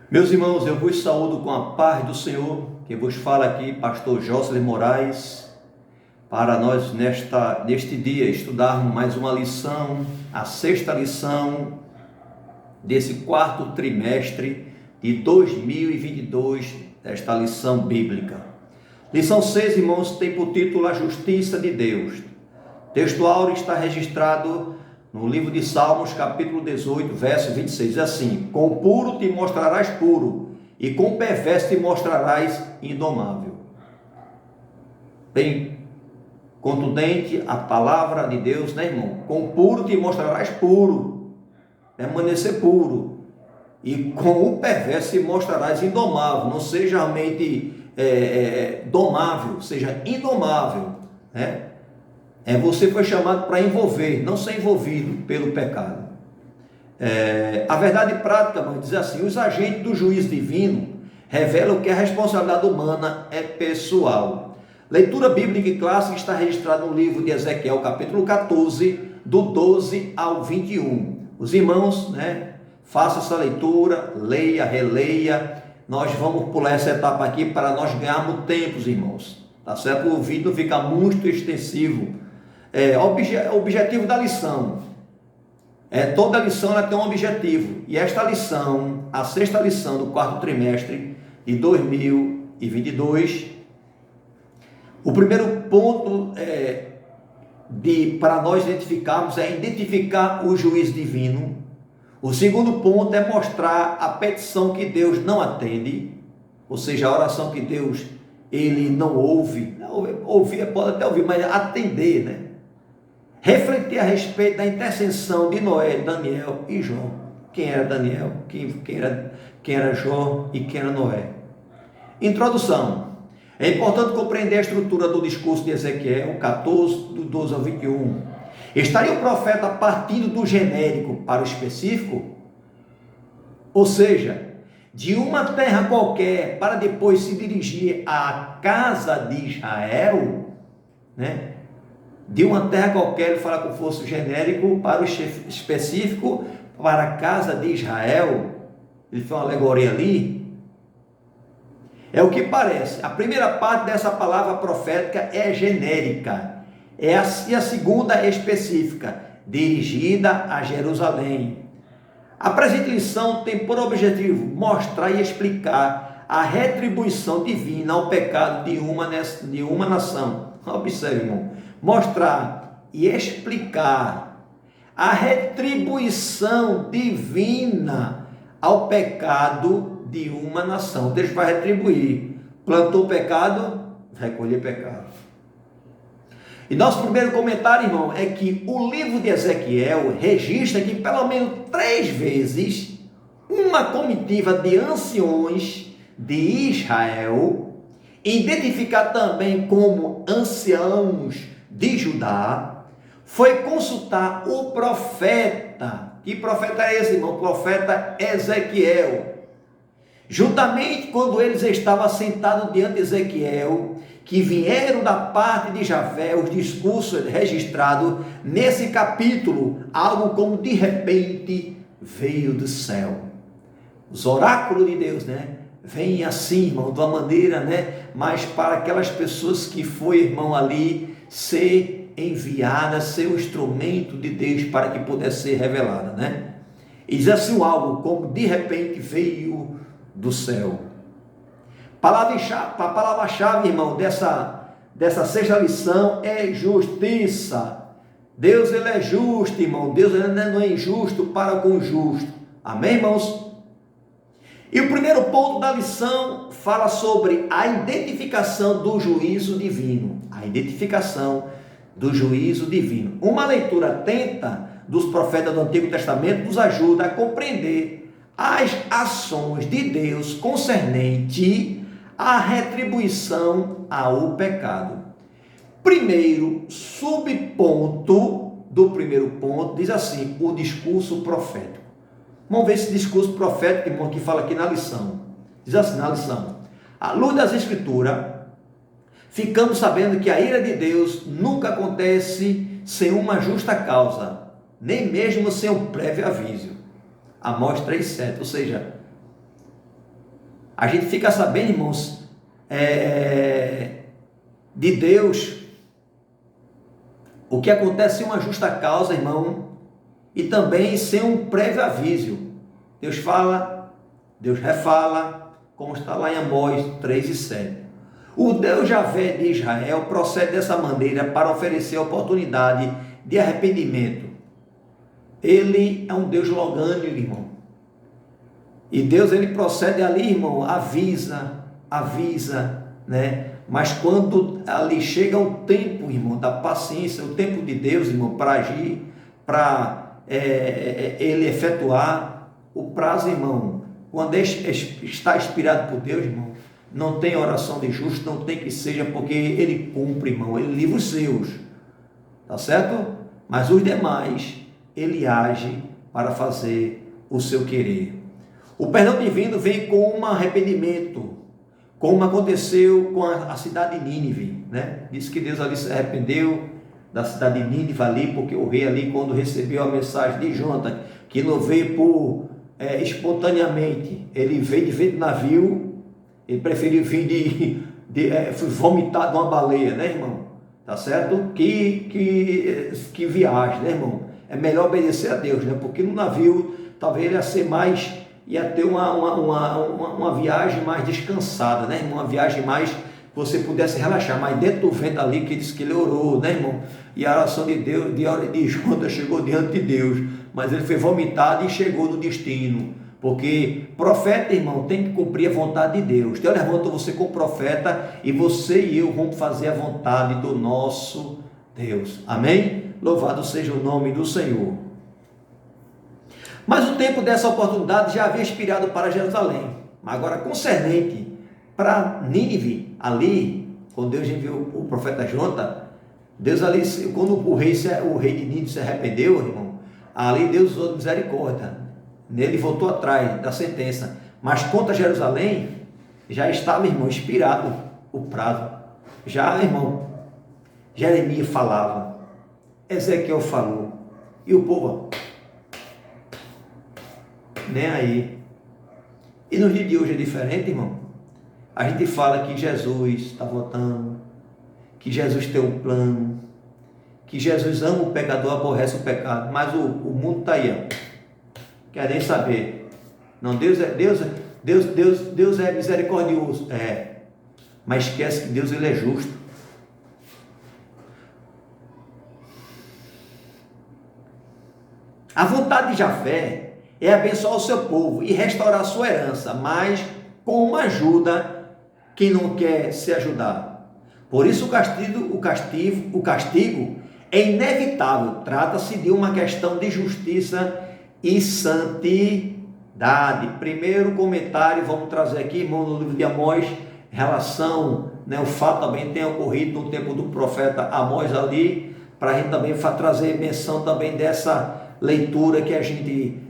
Meus irmãos, eu vos saúdo com a paz do Senhor. Quem vos fala aqui, pastor Jocelyn Moraes, para nós neste dia estudarmos mais uma lição, a sexta lição desse quarto trimestre de 2022, desta lição bíblica. Lição 6, irmãos, tem por título a justiça de Deus. O texto áureo está registrado no livro de Salmos, capítulo 18, verso 26, diz assim: com o puro te mostrarás puro, e com o perverso te mostrarás indomável. Bem contundente a palavra de Deus, né, irmão? Com o puro te mostrarás puro, permanecer puro, e com o perverso te mostrarás indomável, não seja realmente domável, seja indomável, né? Você foi chamado para envolver, não ser envolvido pelo pecado. A verdade prática, mãe, diz assim: os agentes do juízo divino revelam que a responsabilidade humana é pessoal. Leitura bíblica e clássica está registrada no livro de Ezequiel, capítulo 14, do 12 ao 21. Os irmãos, né, façam essa leitura, leia, releia. Nós vamos pular essa etapa aqui para nós ganharmos tempo, irmãos. Tá certo? O vídeo fica muito extensivo. Objetivo da lição. Toda lição ela tem um objetivo. E esta lição, a sexta lição do quarto trimestre de 2022, o primeiro ponto para nós identificarmos é identificar o juízo divino. O segundo ponto é mostrar a petição que Deus não atende, ou seja, a oração que Deus ele não ouve. Ouvir, pode até ouvir, mas atender, né? Refletir a respeito da intercessão de Noé, Daniel e Jó. Quem era Daniel, quem era Jó e quem era Noé. Introdução. É importante compreender a estrutura do discurso de Ezequiel 14, do 12 ao 21. Estaria o profeta partindo do genérico para o específico? Ou seja, de uma terra qualquer para depois se dirigir à casa de Israel, né? De uma terra qualquer, ele fala como fosse genérico, para o específico, para a casa de Israel. Ele fez uma alegoria ali. É o que parece. A primeira parte dessa palavra profética é genérica. E a segunda é específica, dirigida a Jerusalém. A presente lição tem por objetivo mostrar e explicar a retribuição divina ao pecado de uma nação. Observe, irmão. Mostrar e explicar a retribuição divina ao pecado de uma nação. Deus vai retribuir. Plantou pecado, vai colher pecado. E nosso primeiro comentário, irmão, é que o livro de Ezequiel registra que pelo menos 3 vezes uma comitiva de anciões de Israel, identificada também como anciãos de Judá, foi consultar o profeta. Que profeta é esse, irmão? O profeta Ezequiel. Juntamente quando eles estavam sentados diante de Ezequiel, que vieram da parte de Javé, os discursos registrados nesse capítulo, algo como de repente veio do céu. Os oráculos de Deus, né? Vem assim, irmão, de uma maneira, né? Mas para aquelas pessoas que foi, irmão, ali ser enviada, ser um instrumento de Deus para que pudesse ser revelada, né? E diz assim algo como de repente veio do céu. A palavra-chave, irmão, dessa sexta lição é justiça. Deus, ele é justo, irmão. Deus, ele não é injusto para com o justo. Amém, irmãos? E o primeiro ponto da lição fala sobre a identificação do juízo divino. A identificação do juízo divino. Uma leitura atenta dos profetas do Antigo Testamento nos ajuda a compreender as ações de Deus concernente à retribuição ao pecado. Primeiro subponto do primeiro ponto diz assim: o discurso profético. Vamos ver esse discurso profético, irmão, que fala aqui na lição. Diz assim na lição: à luz das Escrituras, ficamos sabendo que a ira de Deus nunca acontece sem uma justa causa, nem mesmo sem um prévio aviso. Amós 3,7, ou seja, A gente fica sabendo, irmãos, de Deus, o que acontece sem uma justa causa, irmão, e também sem um prévio aviso. Deus fala, Deus refala, como está lá em Amós 3:7. O Deus Javé de Israel procede dessa maneira para oferecer a oportunidade de arrependimento. Ele é um Deus longânimo, irmão. E Deus, ele procede ali, irmão, avisa, né? Mas quando ali chega o tempo, irmão, da paciência, o tempo de Deus, irmão, para agir, para ele efetuar o prazo, irmão, quando está inspirado por Deus, irmão, não tem oração de justo, não tem que seja, porque ele cumpre, irmão, ele livra os seus, tá certo? Mas os demais, ele age para fazer o seu querer. O perdão divino vem com um arrependimento, como aconteceu com a cidade de Nínive, né? Diz que Deus ali se arrependeu da cidade de Nínive ali, porque o rei ali, quando recebeu a mensagem de Jonathan, que não veio espontaneamente, ele veio de vento de navio, ele preferiu vir foi vomitado de uma baleia, né, irmão? Tá certo? Que viagem, né, irmão? É melhor obedecer a Deus, né? Porque no navio, talvez ele ia ter uma viagem mais descansada, né, irmão? Uma viagem mais que você pudesse relaxar, mas dentro do vento ali, que diz que ele orou, né, irmão? E a oração de Deus, de Jonathan chegou diante de Deus, mas ele foi vomitado e chegou no destino, porque profeta, irmão, tem que cumprir a vontade de Deus. Deus levantou você como profeta e você e eu vamos fazer a vontade do nosso Deus, amém? Louvado seja o nome do Senhor. Mas o tempo dessa oportunidade já havia expirado para Jerusalém. Agora, concernente para Nínive, ali, quando Deus enviou o profeta Jonathan, Deus ali, quando o rei de Nínive se arrependeu, irmão, ali Deus usou misericórdia. Nele voltou atrás da sentença. Mas contra Jerusalém, já estava, irmão, expirado o prazo. Já, irmão, Jeremias falava, Ezequiel falou, e o povo, nem aí. E no dia de hoje é diferente, irmão. A gente fala que Jesus está voltando, que Jesus tem um plano, que Jesus ama o pecador, aborrece o pecado, mas o mundo está aí, ó. Quer nem saber. Não, Deus é misericordioso, mas esquece que Deus, ele é justo. A vontade de Javé é abençoar o seu povo e restaurar a sua herança, mas com uma ajuda quem não quer se ajudar. Por isso o castigo é inevitável. Trata-se de uma questão de justiça e santidade. Primeiro comentário, vamos trazer aqui, irmão, no livro de Amós, relação, né, o fato também tem ocorrido no tempo do profeta Amós ali, para a gente também trazer menção também dessa leitura que a gente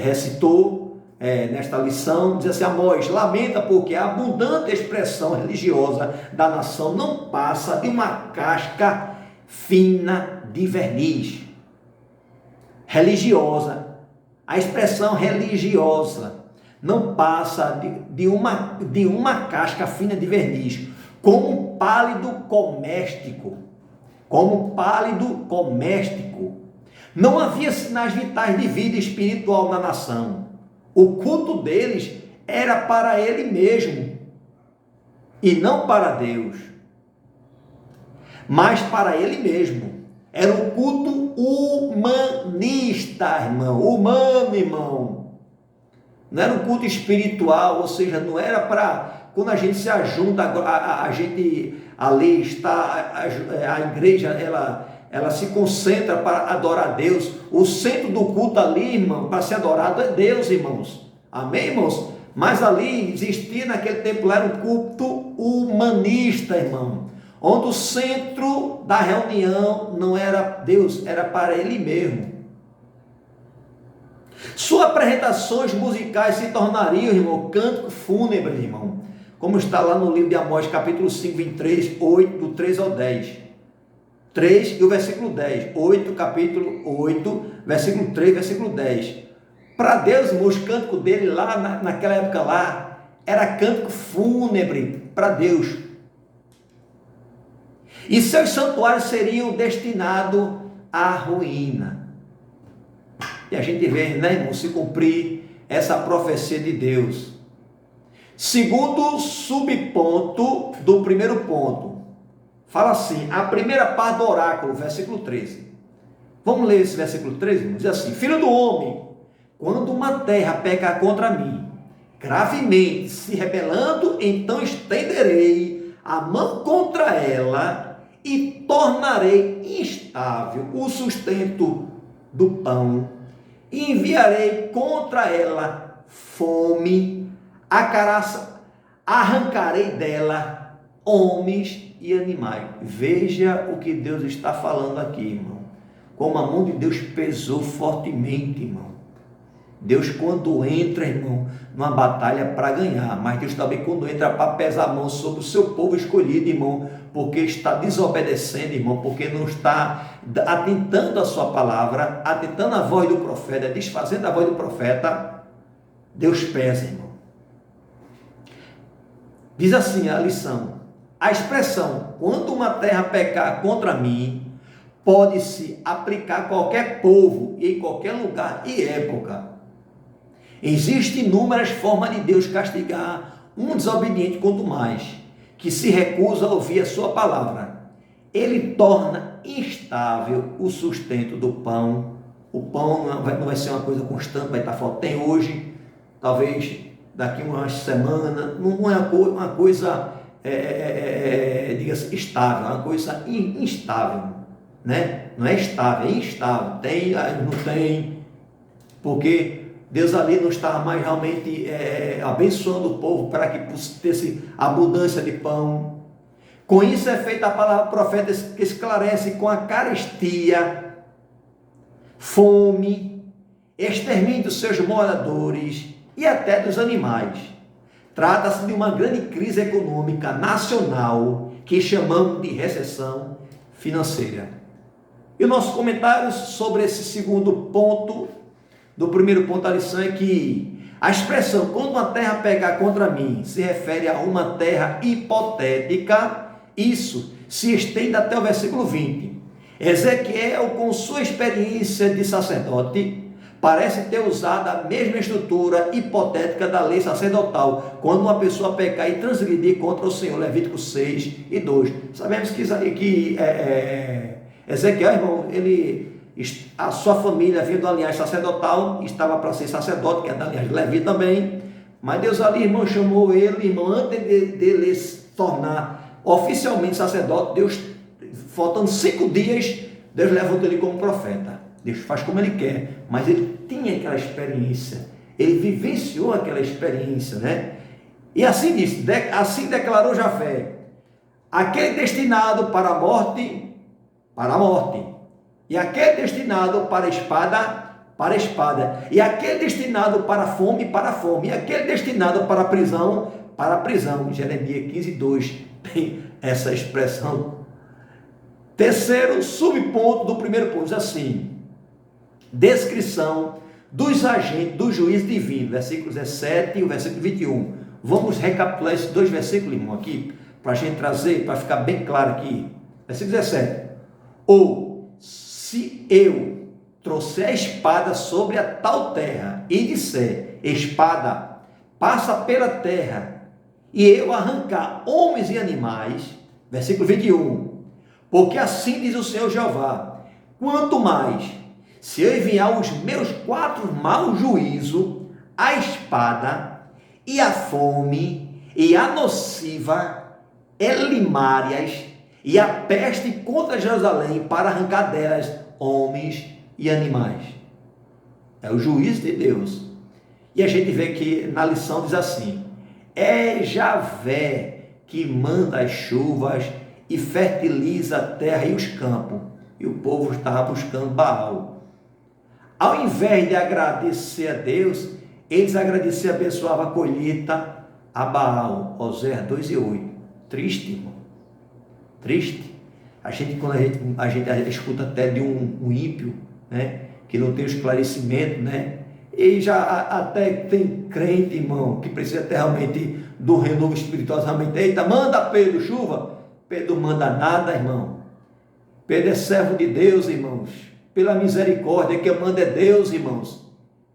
recitou nesta lição. Diz assim: Amós lamenta porque a abundante expressão religiosa da nação não passa de uma casca fina de verniz. Religiosa, a expressão religiosa não passa de uma casca fina de verniz, como um pálido coméstico, Não havia sinais vitais de vida espiritual na nação. O culto deles era para ele mesmo e não para Deus, mas para ele mesmo. Era um culto humanista, irmão, humano, irmão. Não era um culto espiritual, ou seja, não era para, quando a gente se ajunta, a gente ali está, a igreja, ela se concentra para adorar a Deus. O centro do culto ali, irmão, para ser adorado é Deus, irmãos. Amém, irmãos? Mas ali existia naquele tempo, lá era um culto humanista, irmão, onde o centro da reunião não era Deus, era para ele mesmo. Suas apresentações musicais se tornariam, irmão, cântico fúnebre, irmão, como está lá no livro de Amós, capítulo 5, 23, 8, do 3 ao 10. 3 e o versículo 10. 8, capítulo 8, versículo 3, versículo 10. Para Deus, irmãos, os cânticos dele lá naquela época lá, era cântico fúnebre para Deus. E seus santuários seriam destinados à ruína. E a gente vê, né, irmão, se cumprir essa profecia de Deus. Segundo subponto do primeiro ponto, fala assim, a primeira parte do oráculo, versículo 13. Vamos ler esse versículo 13, irmão? Diz assim, filho do homem, quando uma terra pecar contra mim, gravemente se rebelando, então estenderei a mão contra ela e tornarei instável o sustento do pão, e enviarei contra ela fome, arrancarei dela homens e animais. Veja o que Deus está falando aqui, irmão. Como a mão de Deus pesou fortemente, irmão. Deus, quando entra, irmão, numa batalha para ganhar, mas Deus também quando entra para pesar a mão sobre o seu povo escolhido, irmão, porque está desobedecendo, irmão, porque não está atentando a sua palavra, atentando a voz do profeta, desfazendo a voz do profeta, Deus pesa, irmão. Diz assim a lição, a expressão, quando uma terra pecar contra mim, pode-se aplicar a qualquer povo, em qualquer lugar e época. Existem inúmeras formas de Deus castigar um desobediente quanto mais, que se recusa a ouvir a sua palavra. Ele torna instável o sustento do pão. O pão não vai ser uma coisa constante, vai estar faltando. Tem hoje, talvez daqui umas semanas, não é uma coisa, diga-se, estável, é uma coisa instável, né? Não é estável, é instável. Tem, não tem, porque Deus ali não estava mais realmente abençoando o povo para que tivesse abundância de pão. Com isso é feita a palavra profeta que esclarece com a carestia, fome, extermínio dos seus moradores e até dos animais. Trata-se de uma grande crise econômica nacional que chamamos de recessão financeira. E o nosso comentário sobre esse segundo ponto, do primeiro ponto da lição, é que a expressão quando uma terra pegar contra mim se refere a uma terra hipotética. Isso se estende até o versículo 20. Ezequiel, com sua experiência de sacerdote, parece ter usado a mesma estrutura hipotética da lei sacerdotal, quando uma pessoa pecar e transgredir contra o Senhor, Levítico 6 e 2. Sabemos que Ezequiel, irmão, a sua família vinha da linhagem sacerdotal, estava para ser sacerdote, que é da linhagem de Levi também, mas Deus ali, irmão, chamou ele, irmão, antes dele se tornar oficialmente sacerdote, Deus, faltando 5 dias, Deus levantou ele como profeta. Deus faz como ele quer, mas ele tinha aquela experiência, ele vivenciou aquela experiência, né? E assim disse, assim declarou Javé, aquele destinado para a morte, e aquele destinado para a espada, e aquele destinado para a fome, e aquele destinado para a prisão, Jeremias 15:2 tem essa expressão. Terceiro subponto do primeiro ponto, diz assim, descrição dos agentes do juízo divino, versículo 17 e o versículo 21. Vamos recapitular esses 2 versículos, irmão, aqui, para a gente trazer, para ficar bem claro aqui. Versículo 17. Ou, se eu trouxer a espada sobre a tal terra e disser, espada, passa pela terra, e eu arrancar homens e animais, versículo 21, porque assim diz o Senhor Jeová, quanto mais, se eu enviar os meus 4 maus juízos, a espada, e a fome, e a nociva, elimárias, e a peste contra Jerusalém, para arrancar delas homens e animais. É o juízo de Deus. E a gente vê que na lição diz assim, é Javé que manda as chuvas e fertiliza a terra e os campos. E o povo estava buscando Baal. Ao invés de agradecer a Deus, eles agradeciam e abençoavam a colheita a Baal. Oséias 2:8. Triste, irmão. Triste. Quando a gente escuta até de um ímpio, né, que não tem o esclarecimento, né, E já até tem crente, irmão, que precisa ter realmente do renovo espirituosamente. Eita, manda Pedro chuva. Pedro manda nada, irmão. Pedro é servo de Deus, irmãos. Pela misericórdia, quem manda é Deus, irmãos.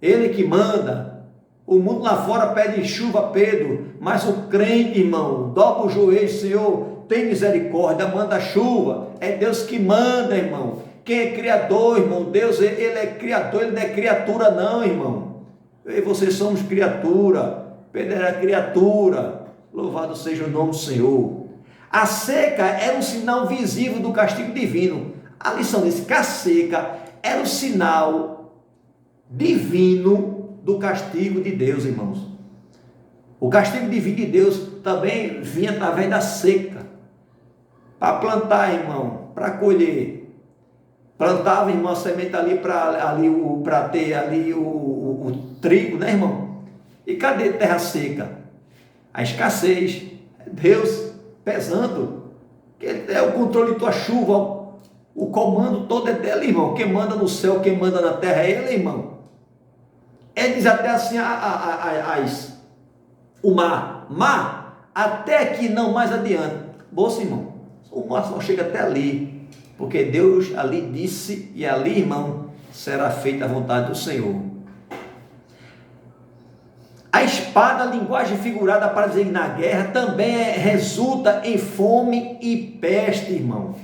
Ele que manda. O mundo lá fora pede chuva a Pedro, mas o crente, irmão, dobra o joelho, Senhor, tem misericórdia, manda chuva. É Deus que manda, irmão. Quem é criador, irmão? Deus, ele é criador, ele não é criatura não, irmão. Eu e vocês somos criatura. Pedro era criatura. Louvado seja o nome do Senhor. A seca era um sinal visível do castigo divino. A lição diz que a seca era um sinal divino do castigo de Deus, irmãos. O castigo divino de Deus também vinha através da seca. Para plantar, irmão, para colher. Plantava, irmão, a semente ali para ter ali o trigo, né, irmão? E cadê terra seca? A escassez. Deus pesando. Que ele é o controle da tua chuva. O comando todo é dele, irmão. Quem manda no céu, quem manda na terra é ele, irmão. Ele diz até assim, o mar, até que não mais adiante. Bolsa, irmão, o mar só chega até ali, porque Deus ali disse, e ali, irmão, será feita a vontade do Senhor. A espada, linguagem figurada para designar a guerra, também resulta em fome e peste, irmão.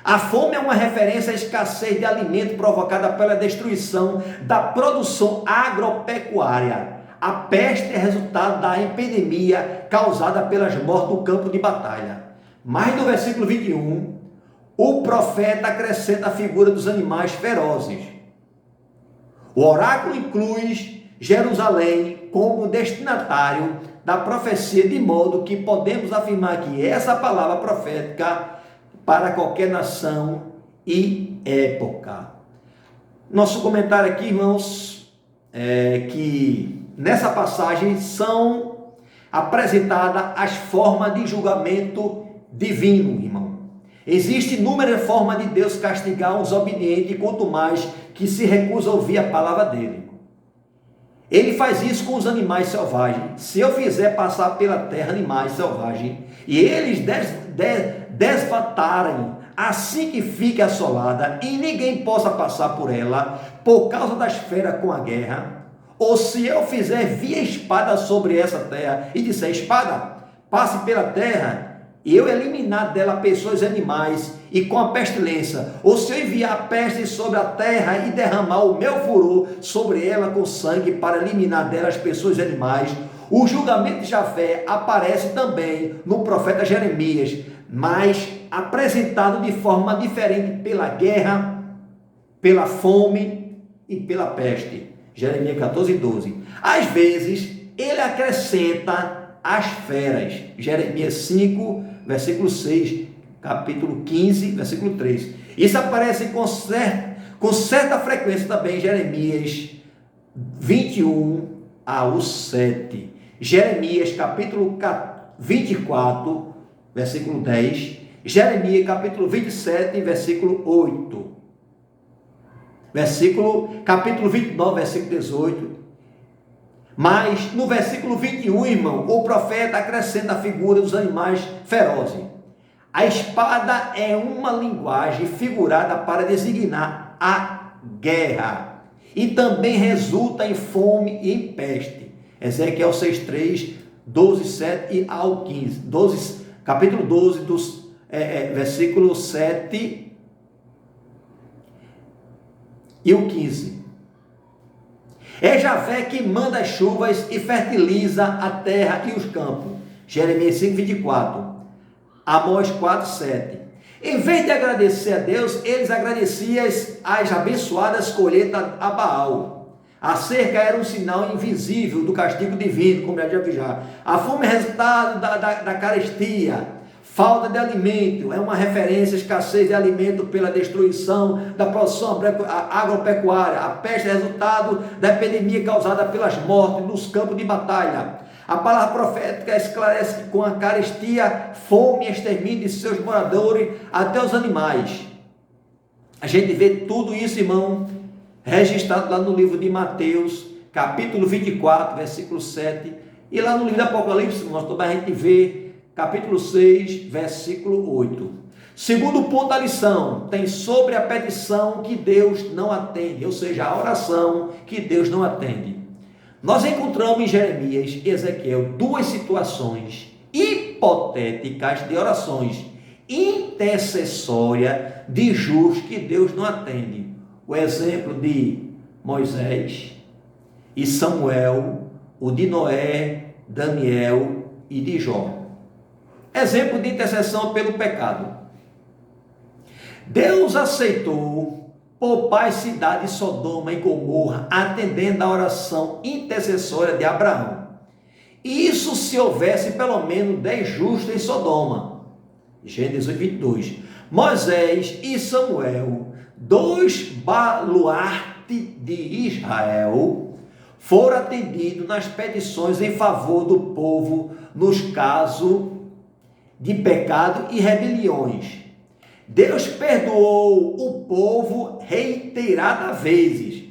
A fome é uma referência à escassez de alimento provocada pela destruição da produção agropecuária. A peste é resultado da epidemia causada pelas mortes do campo de batalha. Mas no versículo 21, o profeta acrescenta a figura dos animais ferozes. O oráculo inclui Jerusalém como destinatário da profecia, de modo que podemos afirmar que essa palavra profética para qualquer nação e época. Nosso comentário aqui, irmãos, é que nessa passagem são apresentadas as formas de julgamento divino, irmão. Existe inúmeras formas de Deus castigar os obedientes, quanto mais que se recusa a ouvir a palavra dele. Ele faz isso com os animais selvagens. Se eu fizer passar pela terra animais selvagens, e eles desvatarem assim que fique assolada, e ninguém possa passar por ela, por causa das feras com a guerra, ou se eu fizer via espada sobre essa terra, e disser, espada, passe pela terra, e eu eliminar dela pessoas e animais, e com a pestilência, ou se eu enviar a peste sobre a terra e derramar o meu furor sobre ela com sangue para eliminar dela as pessoas e animais, o julgamento de Javé aparece também no profeta Jeremias, mas apresentado de forma diferente pela guerra, pela fome e pela peste. Jeremias 14:12. Às vezes, ele acrescenta as feras. Jeremias 5, versículo 6, capítulo 15, versículo 3. Isso aparece com certa frequência também em Jeremias 21 ao 7. Jeremias capítulo 24, versículo 10. Jeremias capítulo 27, versículo 8. Capítulo 29, versículo 18. Mas no versículo 21, irmão, o profeta acrescenta a figura dos animais ferozes. A espada é uma linguagem figurada para designar a guerra e também resulta em fome e em peste. Ezequiel 6:3, 12:7 e ao 15. Capítulo 12, versículo 7 e o 15. É Javé que manda as chuvas e fertiliza a terra e os campos. Jeremias 5:24. Amós 4:7. Em vez de agradecer a Deus, eles agradeciam as abençoadas colheitas a Baal. A cerca era um sinal invisível do castigo divino, como já disse já. A fome é resultado da carestia. Falta de alimento é uma referência à escassez de alimento pela destruição da produção agropecuária. A peste é resultado da epidemia causada pelas mortes nos campos de batalha. A palavra profética esclarece que com a carestia, fome e extermínio de seus moradores até os animais. A gente vê tudo isso, irmão, registrado lá no livro de Mateus, capítulo 24, versículo 7, e lá no livro do Apocalipse, nós também a gente vê, capítulo 6, versículo 8. Segundo ponto da lição, tem sobre a petição que Deus não atende, ou seja, a oração que Deus não atende. Nós encontramos em Jeremias e Ezequiel duas situações hipotéticas de orações intercessórias de justos que Deus não atende. O exemplo de Moisés e Samuel, o de Noé, Daniel e de Jó. Exemplo de intercessão pelo pecado. Deus aceitou poupar a cidade de Sodoma e Gomorra, atendendo a oração intercessória de Abraão. Isso se houvesse pelo menos 10 justos em Sodoma. Gênesis 22. Moisés e Samuel, dois baluartes de Israel, foram atendidos nas petições em favor do povo nos casos de pecado e rebeliões. Deus perdoou o povo reiteradas vezes.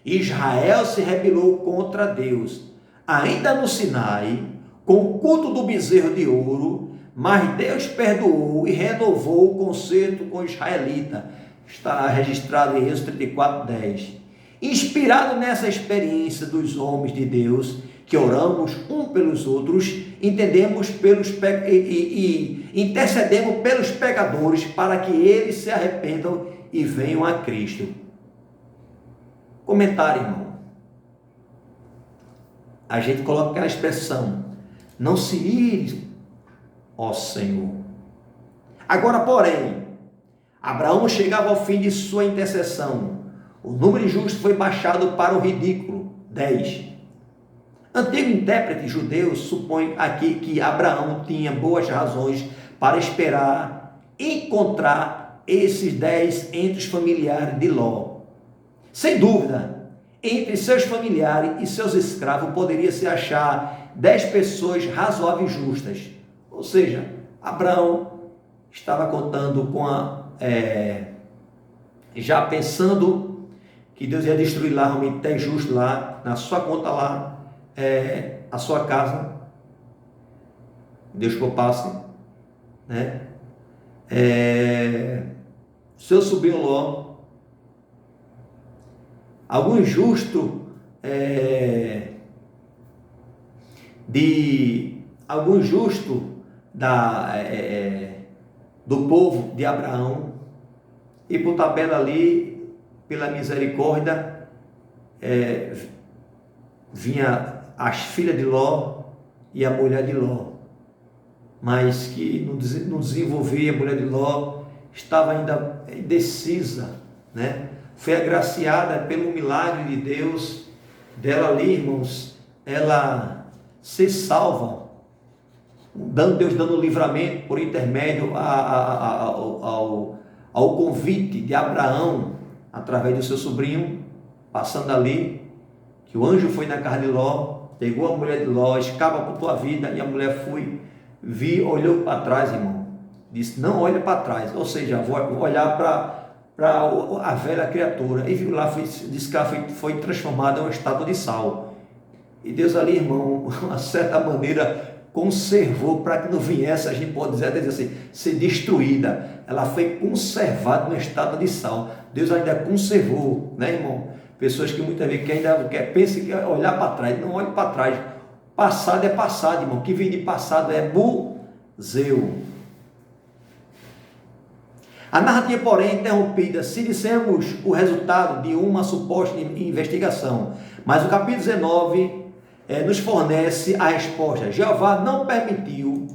Israel se rebelou contra Deus, ainda no Sinai, com o culto do bezerro de ouro, mas Deus perdoou e renovou o concerto com o israelita. Está registrado em Êxodo 34:10. Inspirado nessa experiência dos homens de Deus, que oramos um pelos outros, entendemos e intercedemos pelos pecadores para que eles se arrependam e venham a Cristo. Comentário, irmão. A gente coloca aquela expressão: não se ire, ó Senhor. Agora, porém, Abraão chegava ao fim de sua intercessão. O número justo foi baixado para o ridículo, 10. Antigo intérprete judeu supõe aqui que Abraão tinha boas razões para esperar encontrar esses 10 entre os familiares de Ló. Sem dúvida, entre seus familiares e seus escravos poderia se achar 10 pessoas razoáveis e justas. Ou seja, Abraão estava contando com já pensando que Deus ia destruir lá, realmente 10 justos lá, na sua conta lá, a sua casa, Deus poupasse, né? Seu sobrinho Ló, alguns justos do povo de Abraão, e por tabela ali, pela misericórdia, vinha as filhas de Ló e a mulher de Ló, mas que não desenvolvia. A mulher de Ló estava ainda indecisa, né? Foi agraciada pelo milagre de Deus dela ali, irmãos, ela ser salva, Deus dando livramento por intermédio ao convite de Abraão, através do seu sobrinho, passando ali, que o anjo foi na casa de Ló, pegou a mulher de Ló, escapa por tua vida, e a mulher olhou para trás, irmão, disse: não olha para trás, ou seja, vou olhar para a velha criatura, e viu lá, disse que ela foi transformada em uma estátua de sal. E Deus ali, irmão, de uma certa maneira, conservou para que não viesse, a gente pode dizer assim, ser destruída. Ela foi conservada numa estátua de sal. Deus ainda conservou, né, irmão? Pessoas que muitas vezes pensam que olhar para trás. Não olhe para trás. Passado é passado, irmão. O que vem de passado é museu. A narrativa, porém, é interrompida se dissermos o resultado de uma suposta investigação. Mas o capítulo 19 nos fornece a resposta. Jeová não permitiu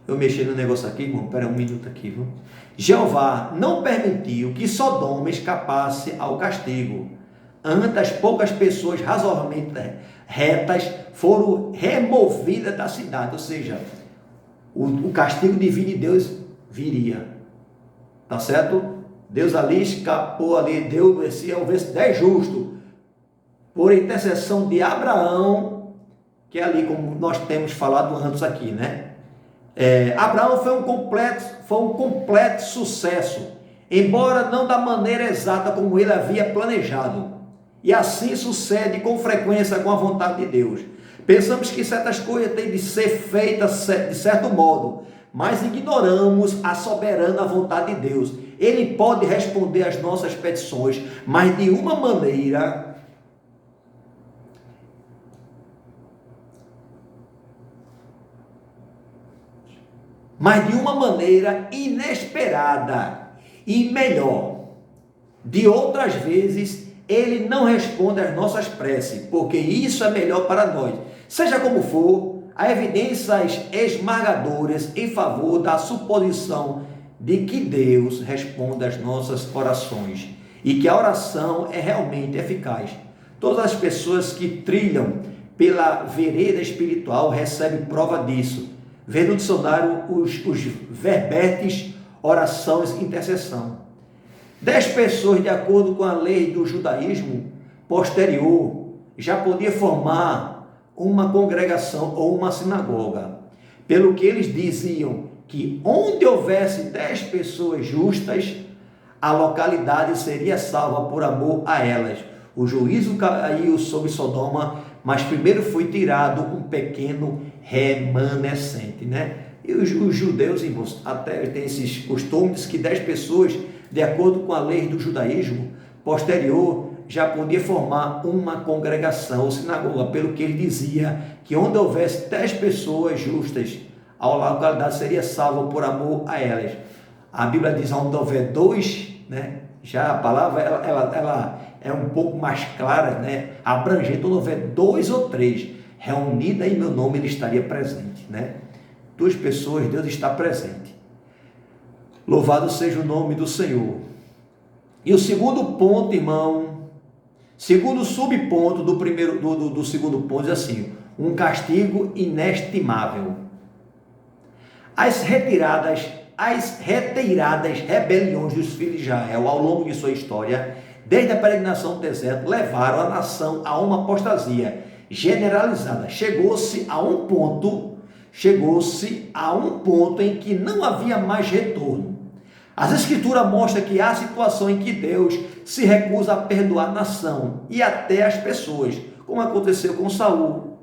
eu mexi no negócio aqui, irmão, espera um minuto aqui, viu? Jeová não permitiu que Sodoma escapasse ao castigo. Antes, as poucas pessoas razoavelmente retas foram removidas da cidade, ou seja, o castigo divino de Deus viria, tá certo? Deus ali escapou, ali deu, se houvesse 10 justos, por intercessão de Abraão, que é ali como nós temos falado antes aqui, né? Abraão foi um completo sucesso, embora não da maneira exata como ele havia planejado. E assim sucede com frequência com a vontade de Deus. Pensamos que certas coisas têm de ser feitas de certo modo, mas ignoramos a soberana vontade de Deus. Ele pode responder às nossas petições, mas de uma maneira inesperada e melhor. De outras vezes, ele não responde às nossas preces, porque isso é melhor para nós. Seja como for, há evidências esmagadoras em favor da suposição de que Deus responde às nossas orações e que a oração é realmente eficaz. Todas as pessoas que trilham pela vereda espiritual recebem prova disso. Vê no dicionário os verbetes, orações e intercessão. 10 pessoas, de acordo com a lei do judaísmo posterior, já podia formar uma congregação ou uma sinagoga, pelo que eles diziam que onde houvesse 10 pessoas justas, a localidade seria salva por amor a elas. O juízo caiu sobre Sodoma, mas primeiro foi tirado um pequeno remanescente, né? E os judeus, irmãos, até têm esses costumes que 10 pessoas, de acordo com a lei do judaísmo posterior, já podia formar uma congregação ou sinagoga, pelo que ele dizia que onde houvesse 10 pessoas justas, a localidade seria salva por amor a elas. A Bíblia diz onde houver 2, né? Já a palavra ela é um pouco mais clara, né? Abrangente, onde houver 2 ou 3 reunida em meu nome, ele estaria presente, né? 2 pessoas, Deus está presente. Louvado seja o nome do Senhor. E o segundo ponto, irmão, segundo subponto do segundo ponto, diz assim: um castigo inestimável. As reiteradas rebeliões dos filhos de Israel ao longo de sua história, desde a peregrinação do deserto, levaram a nação a uma apostasia generalizada. Chegou-se a um ponto em que não havia mais retorno. As Escrituras mostram que há situação em que Deus se recusa a perdoar a nação e até as pessoas, como aconteceu com Saul.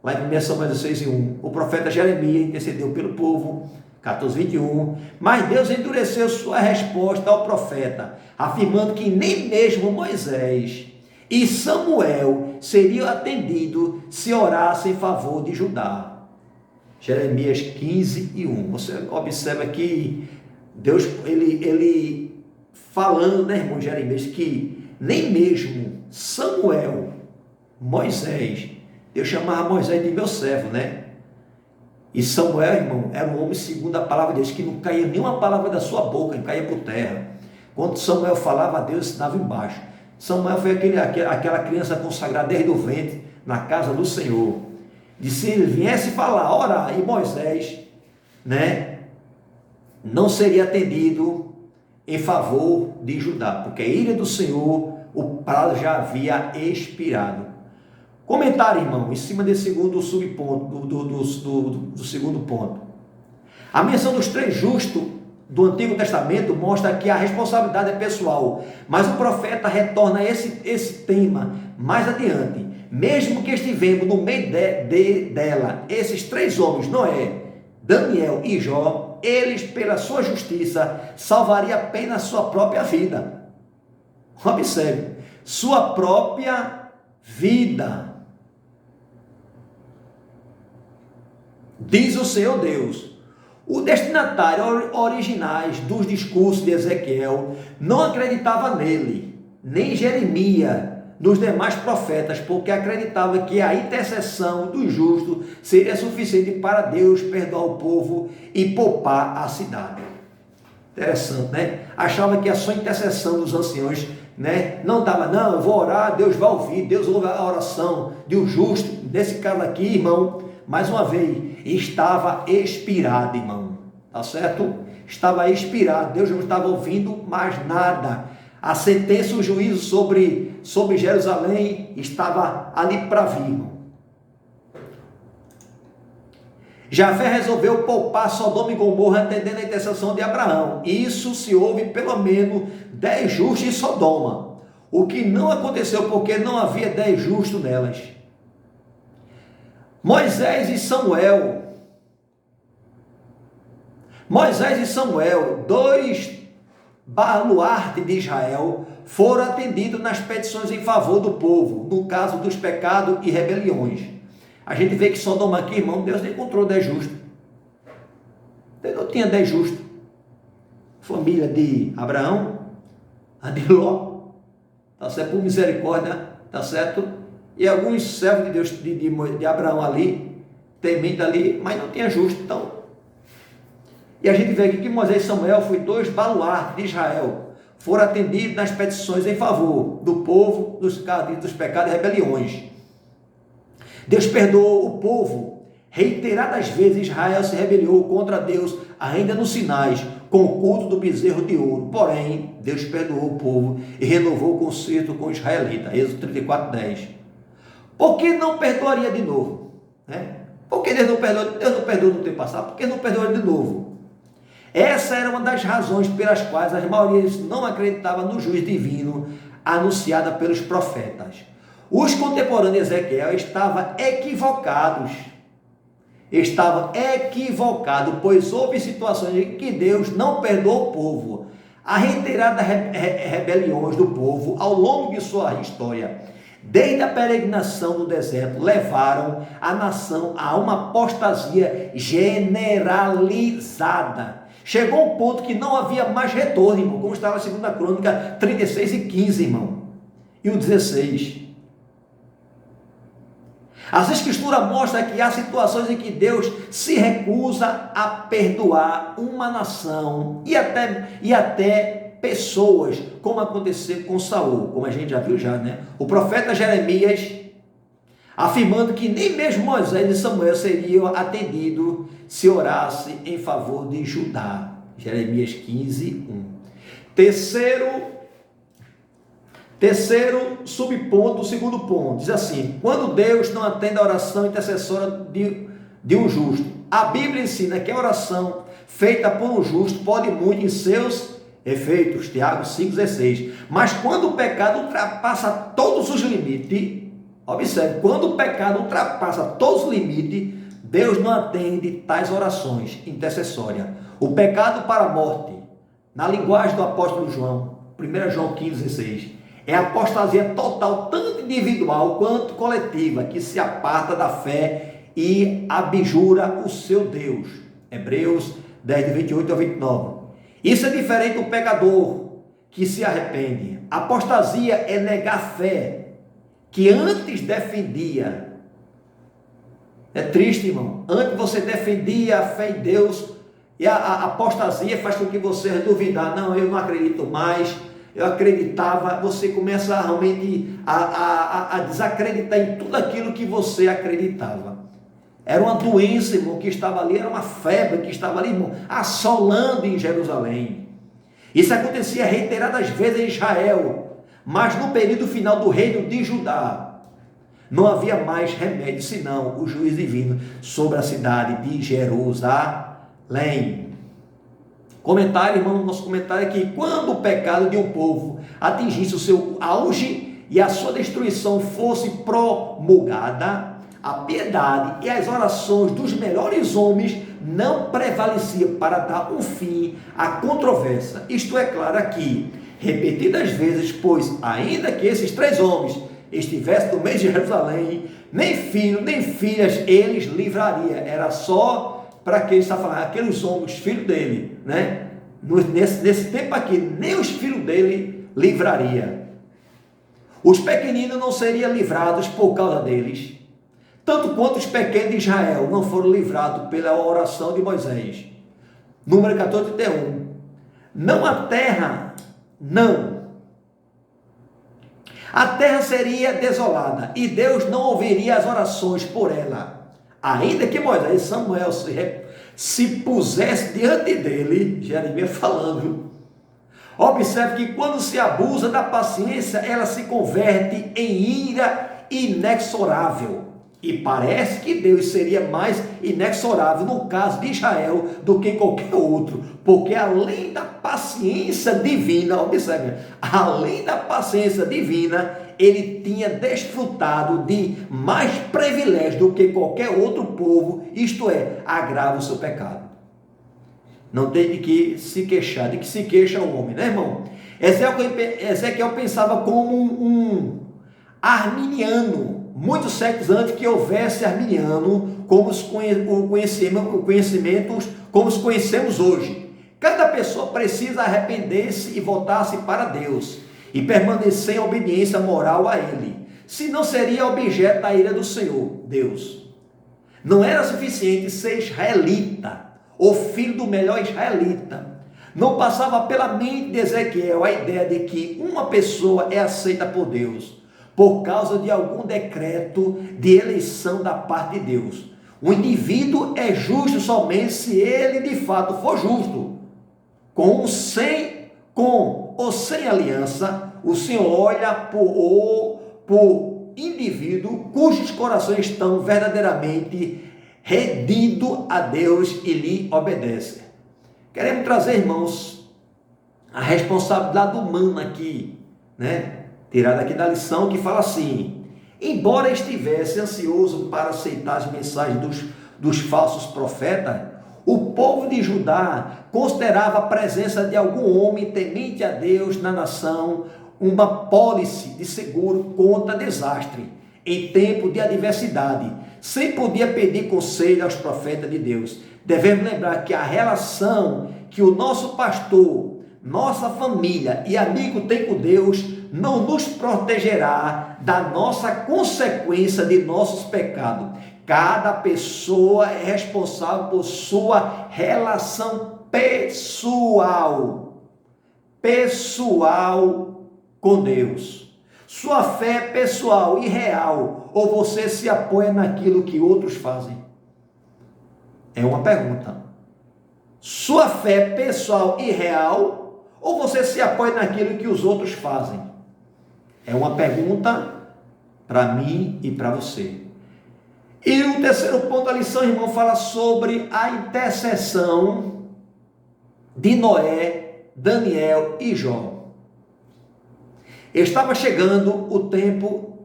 Lá em 1 Samuel 16:1, o profeta Jeremias intercedeu pelo povo, 14:21, mas Deus endureceu sua resposta ao profeta, afirmando que nem mesmo Moisés e Samuel seriam atendidos se orassem em favor de Judá. Jeremias 15:1. Você observa que Deus, ele falando, né, irmão Jeremias, que nem mesmo Samuel, Moisés, Deus chamava Moisés de meu servo, né? E Samuel, irmão, era um homem segundo a palavra de Deus, que não caía nenhuma palavra da sua boca, não caía por terra. Quando Samuel falava, Deus estava embaixo. Samuel foi aquela criança consagrada desde o ventre, na casa do Senhor. De se ele viesse falar, orar, e Moisés, né, não seria atendido em favor de Judá, porque a ira do Senhor, o prazo já havia expirado. Comentário, irmão, em cima desse segundo subponto, do segundo ponto. A menção dos 3 justos do Antigo Testamento mostra que a responsabilidade é pessoal, mas o profeta retorna a esse tema mais adiante. Mesmo que estivemos no meio dela, esses 3 homens, Noé, Daniel e Jó, eles, pela sua justiça, salvariam apenas sua própria vida. Observe, sua própria vida. Diz o Senhor Deus. O destinatário originais dos discursos de Ezequiel não acreditava nele, nem Jeremias, nos demais profetas, porque acreditava que a intercessão do justo seria suficiente para Deus perdoar o povo e poupar a cidade. Interessante, né? Achava que a sua intercessão dos anciões, né, não dava, não, eu vou orar, Deus vai ouvir, Deus ouve a oração de um justo. Nesse caso aqui, irmão, mais uma vez, estava expirado, irmão, tá certo? Estava expirado, Deus não estava ouvindo mais nada. A sentença, o juízo sobre Jerusalém estava ali para vir, irmão. Jafé resolveu poupar Sodoma e Gomorra atendendo a intercessão de Abraão. Isso se houve pelo menos 10 justos em Sodoma, o que não aconteceu porque não havia 10 justos nelas. Moisés e Samuel, dois baluartes de Israel, foram atendidos nas petições em favor do povo, no caso dos pecados e rebeliões. A gente vê que Sodoma aqui, irmão, Deus não encontrou 10 justos. Deus não tinha 10 justos. Família de Abraão, a de Ló, tá certo? Por misericórdia, tá certo? E alguns servos de Deus, de Abraão ali, temente ali, mas não tinha justo. Então, e a gente vê aqui que Moisés e Samuel foi 2 baluartes de Israel, foram atendidos nas petições em favor do povo, dos pecados e rebeliões. Deus perdoou o povo. Reiteradas vezes Israel se rebelou contra Deus, ainda nos Sinais, com o culto do bezerro de ouro. Porém, Deus perdoou o povo e renovou o concerto com os israelitas. Êxodo 34:10. Por que não perdoaria de novo? Por que Deus não perdoou no tempo passado? Por que não perdoaria de novo? Essa era uma das razões pelas quais as maiorias não acreditavam no juízo divino anunciado pelos profetas. Os contemporâneos de Ezequiel estavam equivocados, pois houve situações em que Deus não perdoou o povo. A reiteradas rebeliões do povo ao longo de sua história, desde a peregrinação no deserto, levaram a nação a uma apostasia generalizada. Chegou um ponto que não havia mais retorno, irmão, como estava a 2 Crônica 36:15, irmão, e o 16. As Escrituras mostram que há situações em que Deus se recusa a perdoar uma nação e até pessoas, como aconteceu com Saul, como a gente já viu né? O profeta Jeremias afirmando que nem mesmo Moisés e Samuel seriam atendidos se orasse em favor de Judá. Jeremias 15:1. Terceiro subponto, o segundo ponto, diz assim: quando Deus não atende a oração intercessória de um justo, a Bíblia ensina que a oração feita por um justo pode muito em seus efeitos, Tiago 5:16, mas quando o pecado ultrapassa todos os limites, observe, quando o pecado ultrapassa todos os limites, Deus não atende tais orações intercessórias. O pecado para a morte, na linguagem do apóstolo João, 1 João 15:16, é a apostasia total, tanto individual quanto coletiva, que se aparta da fé e abjura o seu Deus. Hebreus 10:28-29. Isso é diferente do pecador que se arrepende. Apostasia é negar a fé que antes defendia. É triste, irmão. Antes você defendia a fé em Deus, e a apostasia faz com que você duvidar. Não, eu não acredito mais. Eu acreditava. Você começa realmente a desacreditar em tudo aquilo que você acreditava. Era uma doença, irmão, que estava ali, era uma febre que estava ali, irmão, assolando em Jerusalém. Isso acontecia reiteradas vezes em Israel, mas no período final do reino de Judá, não havia mais remédio senão o juízo divino sobre a cidade de Jerusalém. Comentário, irmão, nosso comentário é que quando o pecado de um povo atingisse o seu auge e a sua destruição fosse promulgada, a piedade e as orações dos melhores homens não prevaleciam para dar um fim à controvérsia. Isto é claro aqui, repetidas vezes, pois ainda que esses 3 homens estivessem no meio de Jerusalém, nem filho, nem filhas eles livraria. Era só para que ele está falando, aqueles homens, filhos dele, né? Nesse tempo aqui, nem os filhos dele livraria. Os pequeninos não seriam livrados por causa deles, tanto quanto os pequenos de Israel não foram livrados pela oração de Moisés. Número 14:31. Não a terra, não. A terra seria desolada e Deus não ouviria as orações por ela. Ainda que Moisés e Samuel se pusesse diante dele, Jeremias falando, observe que quando se abusa da paciência, ela se converte em ira inexorável. E parece que Deus seria mais inexorável no caso de Israel do que qualquer outro, porque além da paciência divina, observe, além da paciência divina, ele tinha desfrutado de mais privilégios do que qualquer outro povo, isto é, agrava o seu pecado. Não tem de que se queixar, de que se queixa o homem, né, irmão? Ezequiel pensava como um arminiano, muitos séculos antes que houvesse arminiano, como os conhecemos hoje. Cada pessoa precisa arrepender-se e voltar-se para Deus, e permanecer em obediência moral a Ele, senão seria objeto da ira do Senhor, Deus. Não era suficiente ser israelita, ou filho do melhor israelita. Não passava pela mente de Ezequiel a ideia de que uma pessoa é aceita por Deus por causa de algum decreto de eleição da parte de Deus. O indivíduo é justo somente se ele de fato for justo. Com ou sem aliança, o Senhor olha por indivíduo cujos corações estão verdadeiramente rendidos a Deus e lhe obedecem. Queremos trazer, irmãos, a responsabilidade humana aqui, né? Tirada aqui da lição, que fala assim: embora estivesse ansioso para aceitar as mensagens dos falsos profetas, o povo de Judá considerava a presença de algum homem temente a Deus na nação uma pólice de seguro contra desastre em tempo de adversidade. Sem podia pedir conselho aos profetas de Deus. Devemos lembrar que a relação que o nosso pastor, nossa família e amigo tem com Deus não nos protegerá da nossa consequência de nossos pecados. Cada pessoa é responsável por sua relação pessoal com Deus. Sua fé é pessoal e real, ou você se apoia naquilo que outros fazem? É uma pergunta. Sua fé é pessoal e real, ou você se apoia naquilo que os outros fazem? É uma pergunta para mim e para você. E o terceiro ponto da lição, irmão, fala sobre a intercessão de Noé, Daniel e Jó. Estava chegando o tempo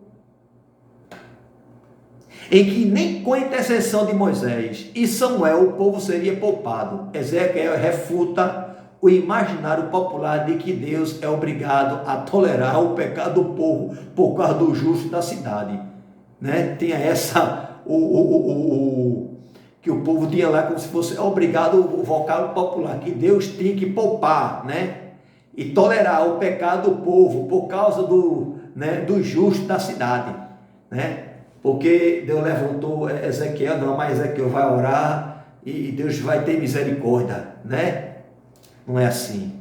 em que nem com a intercessão de Moisés e Samuel o povo seria poupado. Ezequiel refuta o imaginário popular de que Deus é obrigado a tolerar o pecado do povo por causa do justo da cidade, né? Tinha que o povo tinha lá como se fosse obrigado, o vocábulo popular, que Deus tinha que poupar, né? E tolerar o pecado do povo por causa do justo da cidade, né? Porque Deus levantou Ezequiel, não, mas Ezequiel vai orar e Deus vai ter misericórdia, né? Não é assim.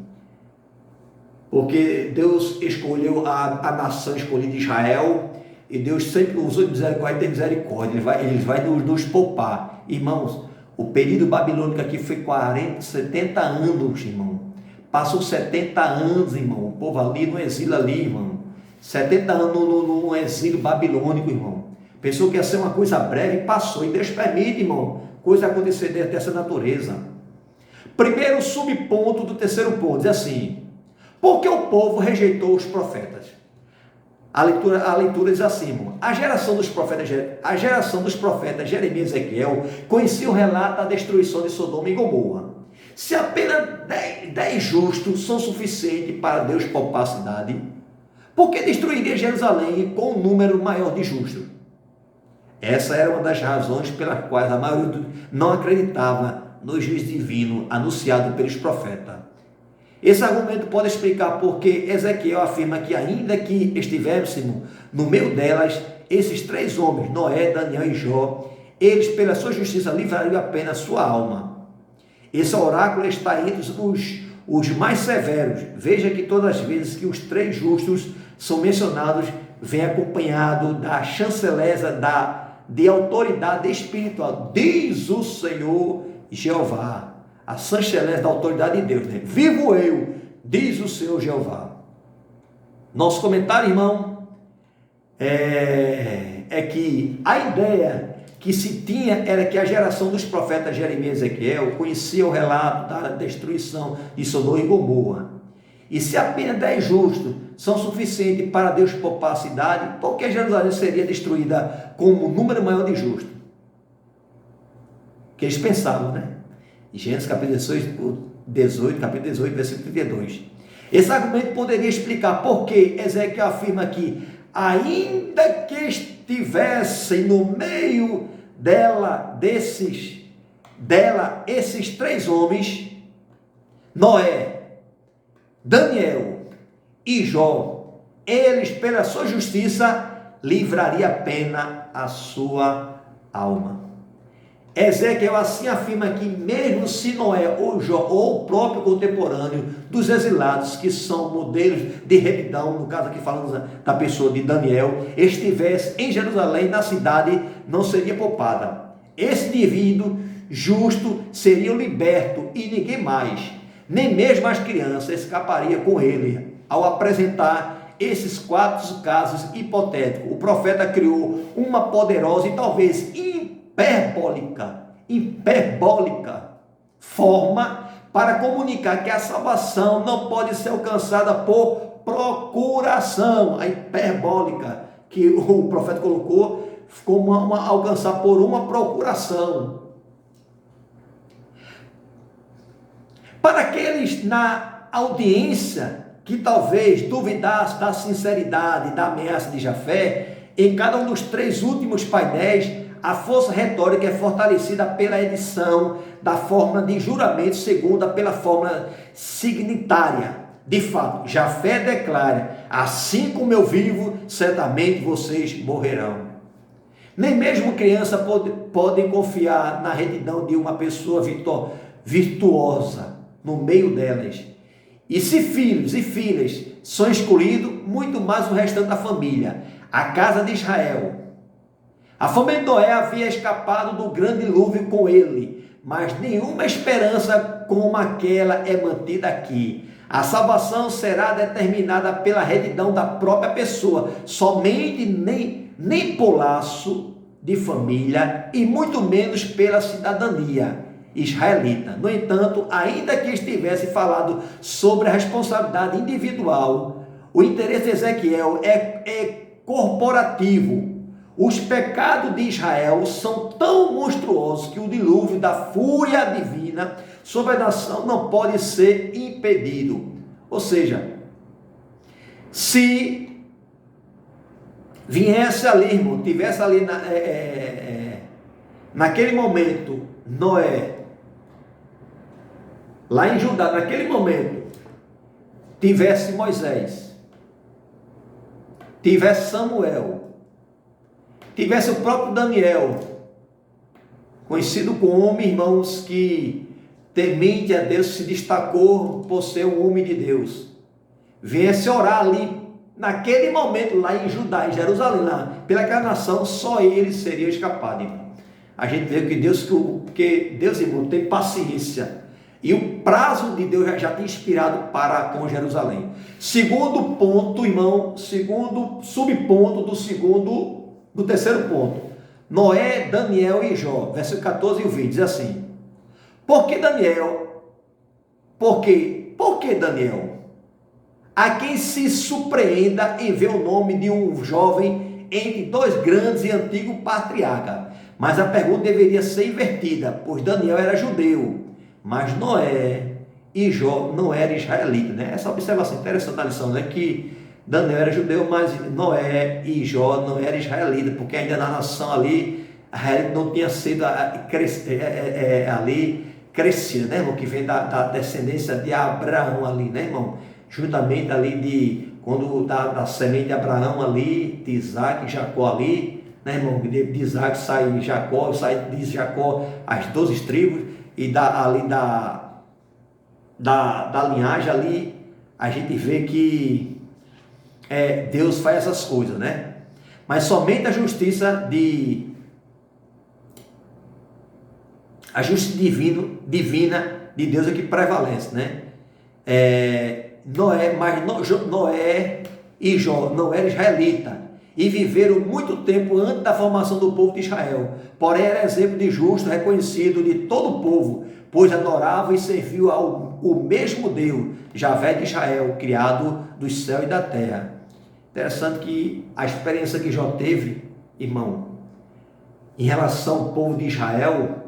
Porque Deus escolheu a nação escolhida de Israel, e Deus sempre usou de misericórdia e tem misericórdia. Ele vai nos poupar. Irmãos, o período babilônico aqui foi 70 anos, irmão. Passou 70 anos, irmão. O povo ali no exílio ali, irmão. 70 anos no exílio babilônico, irmão. Pensou que ia ser uma coisa breve e passou. E Deus permite, irmão, coisa acontecer dessa natureza. Primeiro subponto do terceiro ponto, diz assim: por que o povo rejeitou os profetas? A leitura diz assim, irmão: a geração dos profetas Jeremias e Ezequiel conhecia o relato da destruição de Sodoma e Gomorra. Se apenas 10 justos são suficientes para Deus poupar a cidade, por que destruiria Jerusalém com um número maior de justos? Essa era uma das razões pelas quais a maioria não acreditava no juízo divino anunciado pelos profetas. Esse argumento pode explicar porque Ezequiel afirma que ainda que estivéssemos no meio delas, esses 3 homens, Noé, Daniel e Jó, eles pela sua justiça livrariam apenas sua alma. Esse oráculo está entre os mais severos. Veja que todas as vezes que os 3 justos são mencionados, vem acompanhado da chanceleza de autoridade espiritual. Diz o Senhor Jeová, a chanceleza da autoridade de Deus, né? Vivo eu, diz o Senhor Jeová. Nosso comentário, irmão, é que a ideia que se tinha era que a geração dos profetas Jeremias e Ezequiel conhecia o relato da destruição de Sodoma e Gomorra. E se apenas 10 justos são suficientes para Deus poupar a cidade, por que Jerusalém seria destruída com um número maior de justos? Que eles pensavam, né? Gênesis capítulo 18, capítulo 18, versículo 32. Esse argumento poderia explicar por que Ezequiel afirma que, ainda que estivessem no meio esses 3 homens, Noé, Daniel e Jó, eles, pela sua justiça, livraria a pena a sua alma. Ezequiel assim afirma que mesmo se Noé ou Jó, ou o próprio contemporâneo dos exilados, que são modelos de retidão, no caso aqui falando da pessoa de Daniel, estivesse em Jerusalém, na cidade, não seria poupada. Esse indivíduo justo seria liberto e ninguém mais, nem mesmo as crianças, escaparia com ele. Ao apresentar esses 4 casos hipotéticos, o profeta criou uma poderosa e talvez hiperbólica forma para comunicar que a salvação não pode ser alcançada por procuração. A hiperbólica que o profeta colocou como alcançar por uma procuração. Para aqueles na audiência que talvez duvidasse da sinceridade da ameaça de Jafé, em cada um dos 3 últimos painéis, a força retórica é fortalecida pela edição da fórmula de juramento segunda pela fórmula signitária. De fato, Jafé declara: assim como eu vivo, certamente vocês morrerão. Nem mesmo crianças podem confiar na retidão de uma pessoa virtuosa no meio delas. E se filhos e filhas são escolhidos, muito mais o restante da família, a casa de Israel. A família de Noé havia escapado do grande dilúvio com ele, mas nenhuma esperança como aquela é mantida aqui. A salvação será determinada pela retidão da própria pessoa, somente nem por laço de família e muito menos pela cidadania israelita. No entanto, ainda que estivesse falado sobre a responsabilidade individual, o interesse de Ezequiel é corporativo. Os pecados de Israel são tão monstruosos que o dilúvio da fúria divina sobre a nação não pode ser impedido. Ou seja, se viesse ali, irmão, tivesse ali naquele momento Noé, lá em Judá, naquele momento, tivesse Moisés, tivesse Samuel, tivesse o próprio Daniel, conhecido como homem, irmãos, que temente a Deus, se destacou por ser um homem de Deus, viesse orar ali, naquele momento, lá em Judá, em Jerusalém, lá, pelaquela nação, só ele seria escapado, irmão. A gente vê que Deus, irmão, tem paciência, e o prazo de Deus já tem inspirado para com Jerusalém. Segundo ponto, irmão, segundo subponto do terceiro ponto, Noé, Daniel e Jó, versículo 14 e 20, diz assim: Por que Daniel? Por que Daniel? A quem se surpreenda em ver o nome de um jovem entre 2 grandes e antigos patriarcas. Mas a pergunta deveria ser invertida, pois Daniel era judeu, mas Noé e Jó não eram israelitas, né? Essa observação interessante da lição, né? Que Daniel era judeu, mas Noé e Jó não eram israelitas, porque ainda na nação ali, Israel não tinha sido ali crescida, né, irmão? Que vem da descendência de Abraão ali, né, irmão? Juntamente ali da semente de Abraão ali, de Isaac e Jacó ali, né, irmão? De Isaac sai Jacó, sai de Jacó as 12 tribos, e da linhagem ali, a gente vê que Deus faz essas coisas, né? Mas somente a justiça divina de Deus é que prevalece, né? Noé e Jó não eram israelitas, e viveram muito tempo antes da formação do povo de Israel. Porém, era exemplo de justo, reconhecido de todo o povo, pois adorava e serviu o mesmo Deus, Javé de Israel, criado dos céus e da terra. Interessante que a experiência que Jó teve, irmão, em relação ao povo de Israel,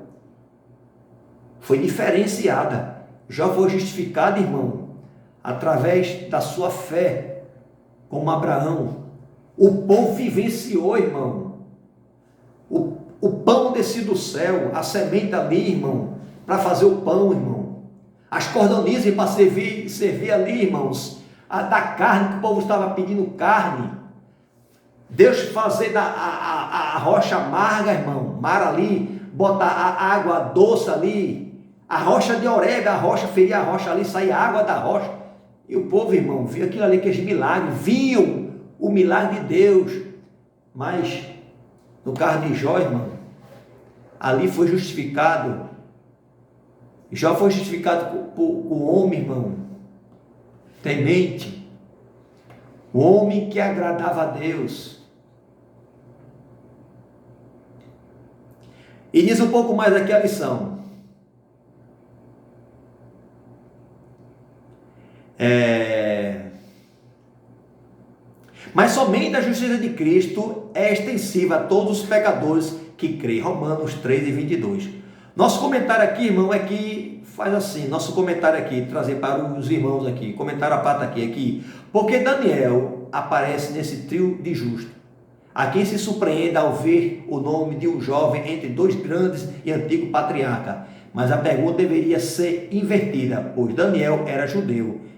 foi diferenciada. Jó foi justificado, irmão, através da sua fé, como Abraão. O povo vivenciou, irmão, o pão descido do céu, a semente ali, irmão, para fazer o pão, irmão. As cordonizes para servir ali, irmãos, da carne, que o povo estava pedindo carne. Deus fazer a rocha amarga, irmão, mar ali, botar a água doce ali, a rocha de Horebe, a rocha, ferir a rocha ali, sair água da rocha. E o povo, irmão, viu aquilo ali, aqueles milagres, viam o milagre de Deus. Mas, no caso de Jó, irmão, ali foi justificado. Jó foi justificado por o homem, irmão, temente, o homem que agradava a Deus. E diz um pouco mais aqui a lição. Mas somente a justiça de Cristo é extensiva a todos os pecadores que creem. Romanos 3:22. Nosso comentário aqui, irmão, é que faz assim, nosso comentário aqui, trazer para os irmãos aqui, comentário a parte aqui, porque Daniel aparece nesse trio de justo. A quem se surpreende ao ver o nome de um jovem entre dois grandes e antigos patriarcas. Mas a pergunta deveria ser invertida, pois Daniel era judeu